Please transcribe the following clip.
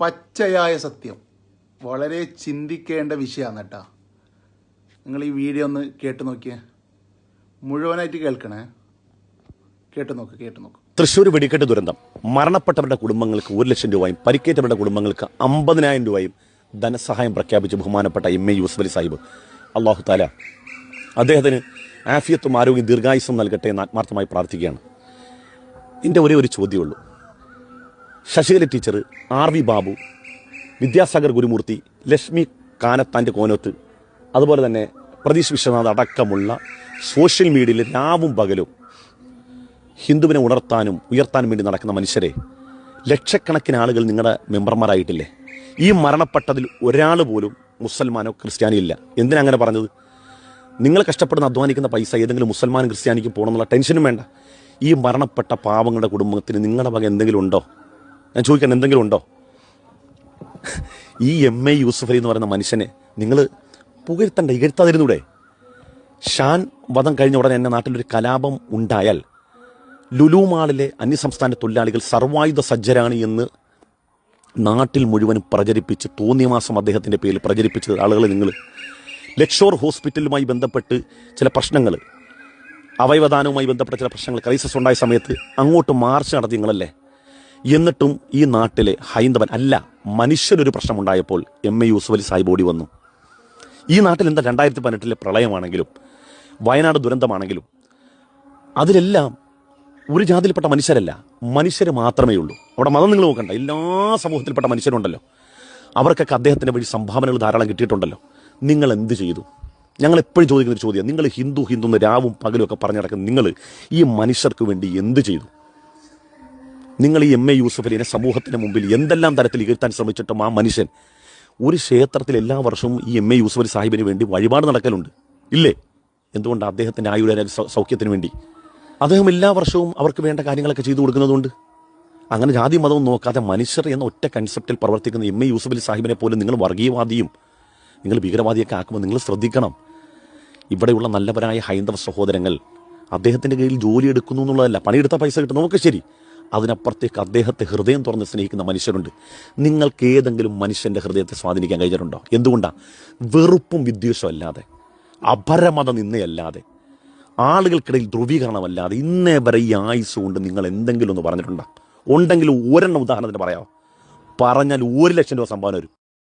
പച്ചയായ സത്യം. വളരെ ചിന്തിക്കേണ്ട വിഷയമാണ് കേട്ടോ. നിങ്ങൾ ഈ വീഡിയോ ഒന്ന് കേട്ടു നോക്കിയേ, മുഴുവനായിട്ട് കേൾക്കണേ. കേട്ടു നോക്ക്. തൃശ്ശൂർ വെടിക്കെട്ട് ദുരന്തം, മരണപ്പെട്ടവരുടെ കുടുംബങ്ങൾക്ക് 1 ലക്ഷം രൂപയും പരിക്കേറ്റവരുടെ കുടുംബങ്ങൾക്ക് 50,000 രൂപയും ധനസഹായം പ്രഖ്യാപിച്ച് ബഹുമാനപ്പെട്ട MA യൂസഫ് അലി സാഹിബ്. അള്ളാഹു താല അദ്ദേഹത്തിന് ആഫിയത്തും ആരോഗ്യം ദീർഘായുസ്സും നൽകട്ടെ എന്ന് ആത്മാർത്ഥമായി പ്രാർത്ഥിക്കുകയാണ്. എൻ്റെ ഒരേ ഒരു ചോദ്യമുള്ളൂ. ശശികല ടീച്ചർ, RV ബാബു, വിദ്യാസാഗർ ഗുരുമൂർത്തി, ലക്ഷ്മി കാനത്താൻ്റെ കോനോത്ത്, അതുപോലെ തന്നെ പ്രതീഷ് വിശ്വനാഥ് അടക്കമുള്ള സോഷ്യൽ മീഡിയയിൽ രാവും പകലും ഹിന്ദുവിനെ ഉണർത്താനും ഉയർത്താനും വേണ്ടി നടക്കുന്ന മനുഷ്യരെ, ലക്ഷക്കണക്കിന് ആളുകൾ നിങ്ങളുടെ മെമ്പർമാരായിട്ടില്ലേ? ഈ മരണപ്പെട്ടതിൽ ഒരാൾ പോലും മുസൽമാനോ ക്രിസ്ത്യാനിയോ ഇല്ല. എന്തിനാ അങ്ങനെ പറഞ്ഞത്? നിങ്ങൾ കഷ്ടപ്പെടുന്ന അധ്വാനിക്കുന്ന പൈസ ഏതെങ്കിലും മുസൽമാനും ക്രിസ്ത്യാനിക്കും പോകണമെന്നുള്ള ടെൻഷനും വേണ്ട. ഈ മരണപ്പെട്ട പാവങ്ങളുടെ കുടുംബത്തിന് നിങ്ങളുടെ വക എന്തെങ്കിലും ഉണ്ടോ? ഞാൻ ചോദിക്കാൻ, എന്തെങ്കിലും ഉണ്ടോ? ഈ MA യൂസഫ് അലി എന്ന് പറയുന്ന മനുഷ്യനെ നിങ്ങൾ പുകഴ്ത്തണ്ട, ഇകഴ്ത്താതിരുന്നൂടെ? ഷാൻ വധം കഴിഞ്ഞ ഉടനെ എൻ്റെ നാട്ടിലൊരു കലാപം ഉണ്ടായാൽ ലുലു മാളിലെ അന്യസംസ്ഥാന തൊഴിലാളികൾ സർവായുധ സജ്ജരാണ് എന്ന് നാട്ടിൽ മുഴുവനും പ്രചരിപ്പിച്ച്, തോന്നിയ മാസം അദ്ദേഹത്തിൻ്റെ പേരിൽ പ്രചരിപ്പിച്ച ആളുകൾ നിങ്ങൾ. ലക്ഷോർ ഹോസ്പിറ്റലുമായി ബന്ധപ്പെട്ട് ചില പ്രശ്നങ്ങൾ, അവയവദാനവുമായി ബന്ധപ്പെട്ട ചില പ്രശ്നങ്ങൾ, ക്രൈസിസ് ഉണ്ടായ സമയത്ത് അങ്ങോട്ട് മാർച്ച് നടത്തി നിങ്ങളല്ലേ? എന്നിട്ടും ഈ നാട്ടിലെ ഹൈന്ദവൻ അല്ല, മനുഷ്യരൊരു പ്രശ്നമുണ്ടായപ്പോൾ MA യൂസഫ് അലി സാഹിബ് ഓടി വന്നു. ഈ നാട്ടിൽ എന്താ 2018 പ്രളയമാണെങ്കിലും വയനാട് ദുരന്തമാണെങ്കിലും അതിലെല്ലാം ഒരു ജാതിയിൽപ്പെട്ട മനുഷ്യരല്ല, മനുഷ്യർ മാത്രമേ ഉള്ളൂ. അവിടെ മതം നിങ്ങൾ നോക്കണ്ട, എല്ലാ സമൂഹത്തിൽപ്പെട്ട മനുഷ്യരുണ്ടല്ലോ. അവർക്കൊക്കെ അദ്ദേഹത്തിൻ്റെ വഴി സംഭാവനകൾ ധാരാളം കിട്ടിയിട്ടുണ്ടല്ലോ. നിങ്ങൾ എന്ത് ചെയ്തു? ഞങ്ങൾ എപ്പോഴും ചോദിക്കുന്ന ഒരു ചോദ്യം, നിങ്ങൾ ഹിന്ദു എന്ന് രാവും പകലും ഒക്കെ പറഞ്ഞു നടക്കുന്ന നിങ്ങൾ ഈ മനുഷ്യർക്ക് വേണ്ടി എന്ത് ചെയ്തു? നിങ്ങൾ ഈ MA യൂസഫ് അലിനെ സമൂഹത്തിന് മുമ്പിൽ എന്തെല്ലാം തരത്തിൽ ഇകഴ്ത്താൻ ശ്രമിച്ചിട്ടും ആ മനുഷ്യൻ ഒരു ക്ഷേത്രത്തിൽ എല്ലാ വർഷവും ഈ MA യൂസഫ് അലി സാഹിബിന് വേണ്ടി വഴിപാട് നടക്കലുണ്ട്, ഇല്ലേ? എന്തുകൊണ്ട്? അദ്ദേഹത്തിൻ്റെ ആയുരാരോഗ്യ സൗഖ്യത്തിന് വേണ്ടി അദ്ദേഹം എല്ലാ വർഷവും അവർക്ക് വേണ്ട കാര്യങ്ങളൊക്കെ ചെയ്തു കൊടുക്കുന്നതുകൊണ്ട്. അങ്ങനെ ജാതി മതവും നോക്കാതെ മനുഷ്യർ എന്ന ഒറ്റ കൺസെപ്റ്റിൽ പ്രവർത്തിക്കുന്ന MA യൂസഫ് അലി സാഹിബിനെ പോലും നിങ്ങൾ വർഗീയവാദിയും നിങ്ങൾ ഭീകരവാദിയൊക്കെ ആക്കുമ്പോൾ നിങ്ങൾ ശ്രദ്ധിക്കണം. ഇവിടെയുള്ള നല്ലവരായ ഹൈന്ദവ സഹോദരങ്ങൾ അദ്ദേഹത്തിൻ്റെ കീഴിൽ ജോലി എടുക്കുന്നു എന്നുള്ളതല്ല, പണിയെടുത്ത പൈസ കിട്ടും, നമുക്ക് ശരി. അതിനപ്പുറത്തേക്ക് അദ്ദേഹത്തെ ഹൃദയം തുറന്ന് സ്നേഹിക്കുന്ന മനുഷ്യരുണ്ട്. നിങ്ങൾക്ക് ഏതെങ്കിലും മനുഷ്യൻ്റെ ഹൃദയത്തെ സ്വാധീനിക്കാൻ കഴിഞ്ഞിട്ടുണ്ടോ? എന്തുകൊണ്ടാണ്? വെറുപ്പും വിദ്വേഷവും അല്ലാതെ, അപരമത നിന്നയല്ലാതെ, ആളുകൾക്കിടയിൽ ധ്രുവീകരണമല്ലാതെ ഇന്നേ വരെ ഈ ആയുസ് കൊണ്ട് നിങ്ങൾ എന്തെങ്കിലും ഒന്ന് പറഞ്ഞിട്ടുണ്ടോ? ഉണ്ടെങ്കിൽ ഒരെണ്ണം ഉദാഹരണത്തിന് പറയാമോ? പറഞ്ഞാൽ 1 ലക്ഷം രൂപ സംഭാവന വരും.